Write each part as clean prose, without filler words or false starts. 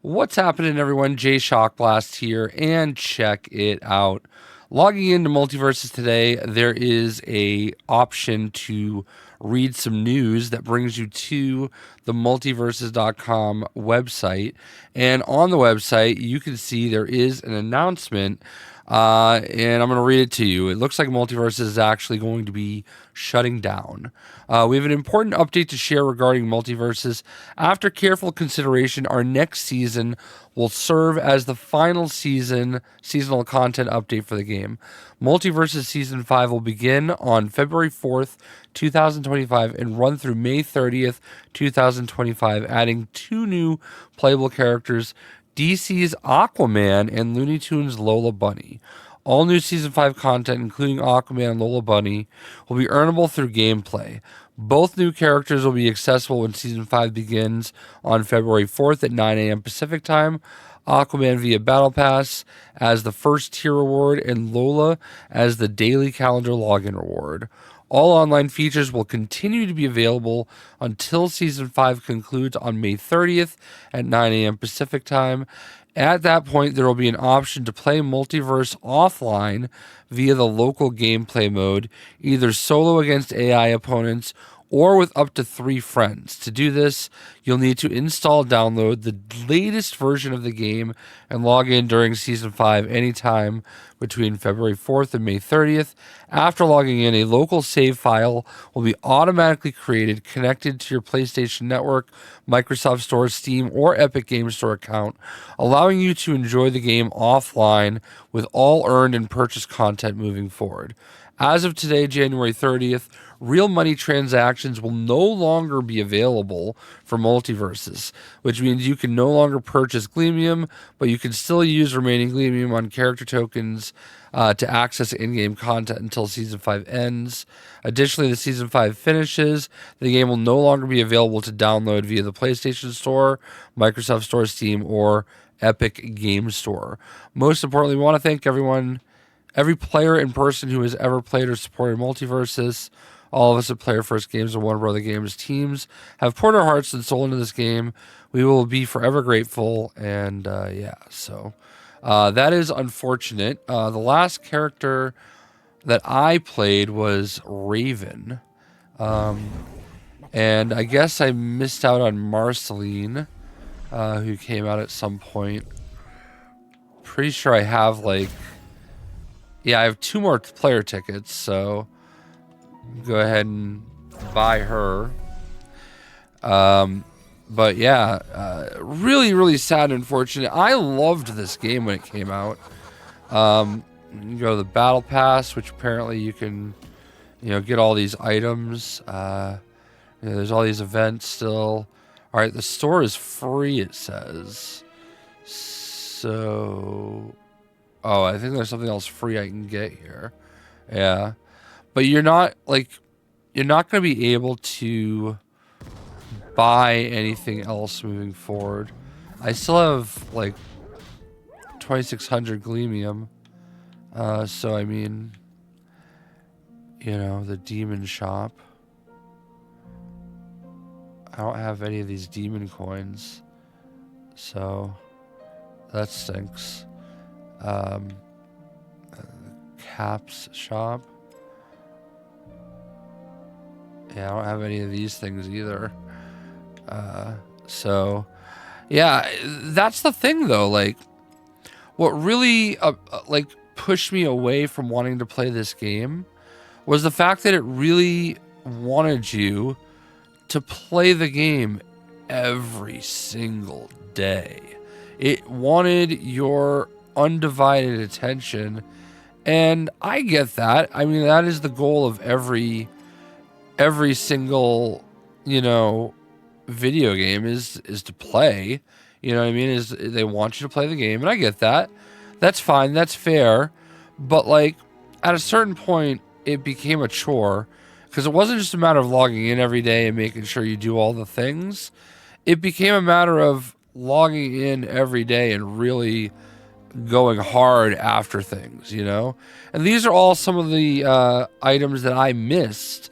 What's happening, everyone? JayShockblast here, and check it out. Logging into Multiversus today, there is a option to read some news that brings you to the multiversus.com website. And on the website, you can see there is an announcement, and I'm going to read it to you. It looks like Multiversus is actually going to be shutting down. We have an important update to share regarding Multiversus. After careful consideration, our next season will serve as the final seasonal content update for the game. Multiversus Season 5 will begin on February 4th, 2025 and run through May 30th, 2025, adding 2 new playable characters, DC's Aquaman and Looney Tunes' Lola Bunny. All new Season 5 content, including Aquaman and Lola Bunny, will be earnable through gameplay. Both new characters will be accessible when Season 5 begins on February 4th at 9 a.m. Pacific Time. Aquaman via Battle Pass as the first tier reward, and Lola as the daily calendar login reward. All online features will continue to be available until Season 5 concludes on May 30th at 9 a.m. Pacific Time. At that point, there will be an option to play Multiverse offline via the local gameplay mode, either solo against AI opponents or with up to 3 friends. To do this, you'll need to download the latest version of the game and log in during Season 5 anytime between February 4th and May 30th. After logging in, a local save file will be automatically created, connected to your PlayStation Network, Microsoft Store, Steam, or Epic Game Store account, allowing you to enjoy the game offline with all earned and purchased content moving forward. As of today, January 30th, real money transactions will no longer be available for Multiversus, which means you can no longer purchase Gleamium, but you can still use remaining Gleamium on character tokens to access in-game content until Season 5 ends. Additionally, the Season 5 finishes, the game will no longer be available to download via the PlayStation Store, Microsoft Store, Steam, or Epic Game Store. Most importantly, we want to thank every player and person who has ever played or supported Multiversus. All of us at Player First Games and Warner Brother Games teams have poured our hearts and soul into this game. We will be forever grateful. And so that is unfortunate. The last character that I played was Raven. And I guess I missed out on Marceline, who came out at some point. Pretty sure I have I have 2 more player tickets, so go ahead and buy her. But yeah, really, really sad and unfortunate. I loved this game when it came out. You go to the Battle Pass, which apparently you can, get all these items. There's all these events still. All right, the store is free, it says. So... oh, I think there's something else free I can get here. Yeah. But you're not going to be able to buy anything else moving forward. I still have 2600 Gleamium. So I mean, the demon shop. I don't have any of these demon coins. So that stinks. Caps shop. Yeah, I don't have any of these things either. So yeah, that's the thing though. What really pushed me away from wanting to play this game was the fact that it really wanted you to play the game every single day. It wanted your undivided attention, and I get that. I mean, that is the goal of every single video game is to play. You know what I mean? Is they want you to play the game, and I get that. That's fine, that's fair. But at a certain point it became a chore, because it wasn't just a matter of logging in every day and making sure you do all the things. It became a matter of logging in every day and really going hard after things, and these are all some of the items that I missed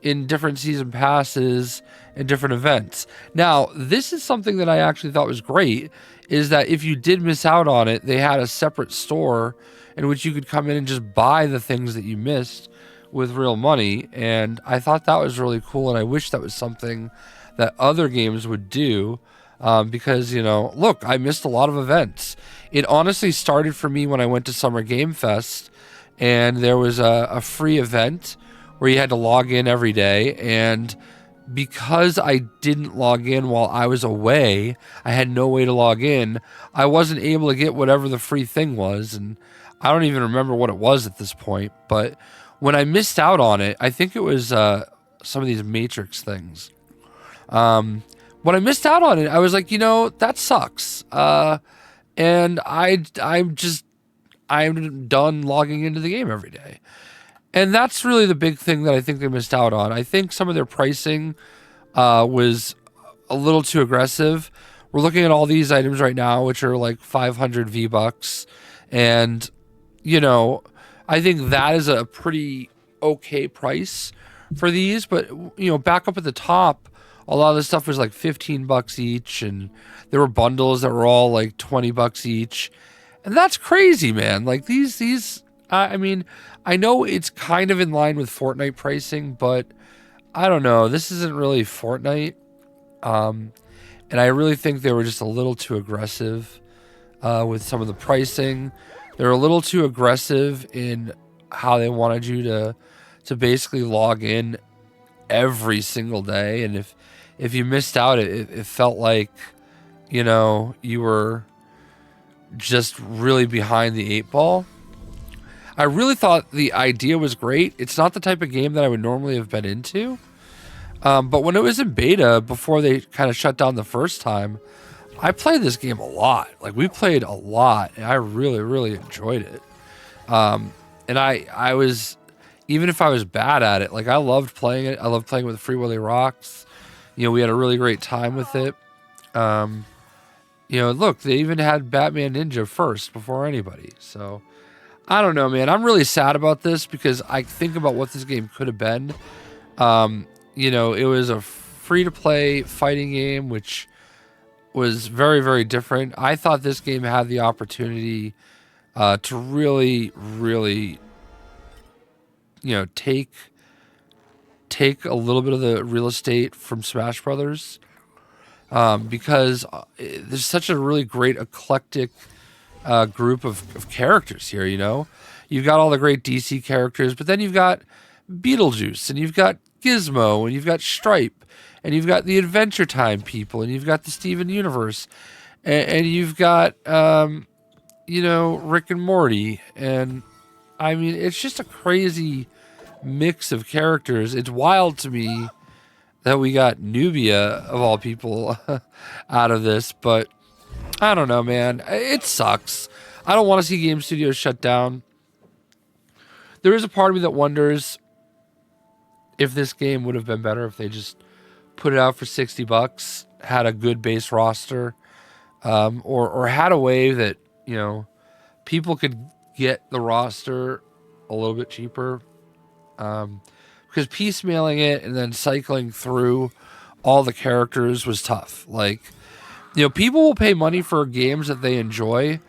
in different season passes and different events. Now, this is something that I actually thought was great, is that if you did miss out on it, they had a separate store in which you could come in and just buy the things that you missed with real money. And I thought that was really cool, and I wish that was something that other games would do, because, you know, look, I missed a lot of events. It honestly started for me when I went to Summer Game Fest, and there was a free event where you had to log in every day, and because I didn't log in while I was away, I had no way to log in. I wasn't able to get whatever the free thing was, and I don't even remember what it was at this point. But when I missed out on it, I think it was some of these Matrix things. When I missed out on it, I was like, you know, that sucks. And I'm done logging into the game every day. And that's really the big thing that I think they missed out on. I think some of their pricing was a little too aggressive. We're looking at all these items right now, which are like 500 V-Bucks. And, you know, I think that is a pretty okay price for these. But, you know, back up at the top, a lot of this stuff was like 15 bucks each. And there were bundles that were all like 20 bucks each. And that's crazy, man. Like these I mean, I know it's kind of in line with Fortnite pricing, but I don't know. This isn't really Fortnite. And I really think they were just a little too aggressive with some of the pricing. They're a little too aggressive in how they wanted you to basically log in every single day. And if you missed out, it felt like, you know, you were just really behind the 8 ball. I really thought the idea was great. It's not the type of game that I would normally have been into. But when it was in beta, before they kind of shut down the first time, I played this game a lot. Like, we played a lot, and I really, really enjoyed it. And I was, even if I was bad at it, like, I loved playing it. I loved playing with Free Willy Rocks. You know, we had a really great time with it. You know, look, they even had Batman Ninja first before anybody. So, I don't know, man. I'm really sad about this because I think about what this game could have been. You know, it was a free-to-play fighting game, which was very, very different. I thought this game had the opportunity to really, really, you know, take a little bit of the real estate from Smash Brothers, because there's such a really great eclectic group of characters here. You know, you've got all the great DC characters, but then you've got Beetlejuice, and you've got Gizmo, and you've got Stripe, and you've got the Adventure Time people, and you've got the Steven Universe, and you've got you know, Rick and Morty. And I mean, it's just a crazy mix of characters. It's wild to me that we got Nubia, of all people, out of this, but I don't know, man. It sucks. I don't want to see game studios shut down. There is a part of me that wonders if this game would have been better if they just put it out for 60 bucks, had a good base roster, or had a way that, you know, people could get the roster a little bit cheaper. Because piecemealing it and then cycling through all the characters was tough. Like, you know, people will pay money for games that they enjoy.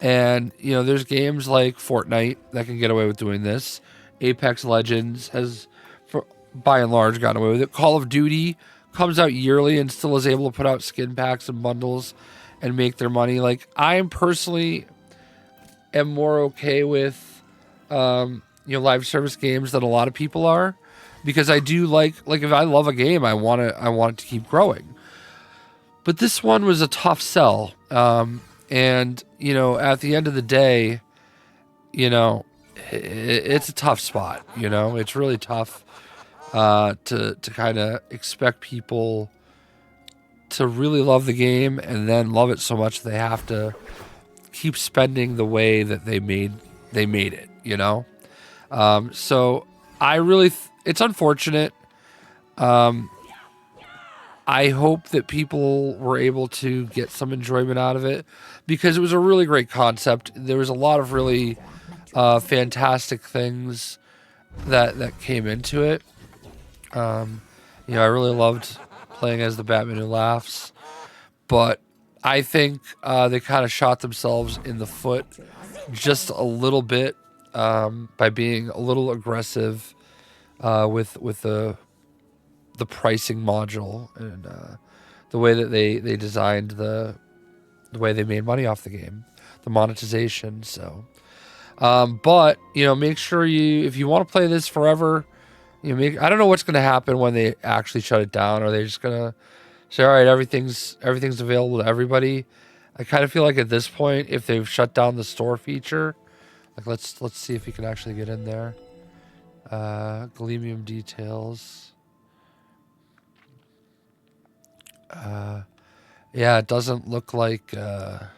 And, you know, there's games like Fortnite that can get away with doing this. Apex Legends has, by and large, gotten away with it. Call of Duty comes out yearly and still is able to put out skin packs and bundles and make their money. Like, I personally am more okay with, you know, live service games than a lot of people are, because I do like if I love a game, I want it to keep growing. But this one was a tough sell. And, you know, at the end of the day, you know, it's a tough spot. You know, it's really tough to kind of expect people to really love the game and then love it so much they have to keep spending the way that they made it, you know? So I really, it's unfortunate. I hope that people were able to get some enjoyment out of it, because it was a really great concept. There was a lot of really fantastic things that came into it. You know, I really loved playing as the Batman Who Laughs. But I think they kind of shot themselves in the foot just a little bit by being a little aggressive with the pricing module and the way that they designed the way they made money off the game, the monetization. So, but make sure if you want to play this forever, I don't know what's going to happen when they actually shut it down. Are they just going to say, all right, everything's available to everybody? I kind of feel like at this point, if they've shut down the store feature, like let's see if we can actually get in there. Gleamium details. Yeah, it doesn't look like. Yeah,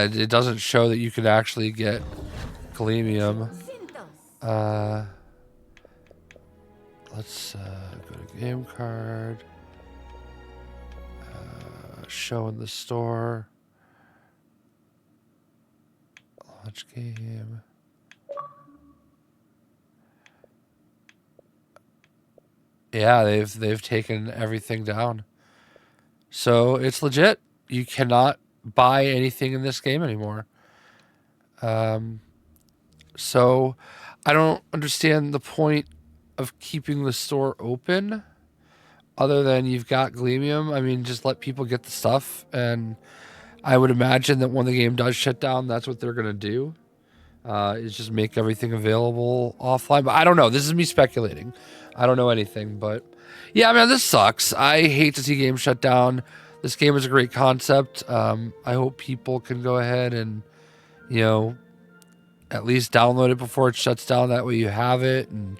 it doesn't show that you can actually get Gleamium. Let's go to game card. Show in the store. Launch game. Yeah, they've taken everything down. So it's legit. You cannot buy anything in this game anymore. So I don't understand the point of keeping the store open other than you've got Gleamium. I mean, just let people get the stuff, and I would imagine that when the game does shut down, that's what they're going to do, is just make everything available offline. But I don't know. This is me speculating. I don't know anything, but yeah, man, this sucks. I hate to see games shut down. This game is a great concept. I hope people can go ahead and, at least download it before it shuts down. That way you have it, and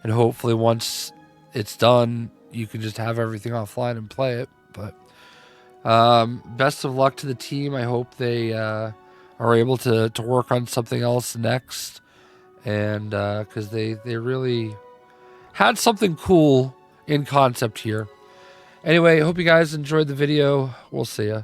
hopefully once it's done, you can just have everything offline and play it. But best of luck to the team. I hope they are able to work on something else next, and because they really had something cool in concept here. Anyway, I hope you guys enjoyed the video. We'll see ya.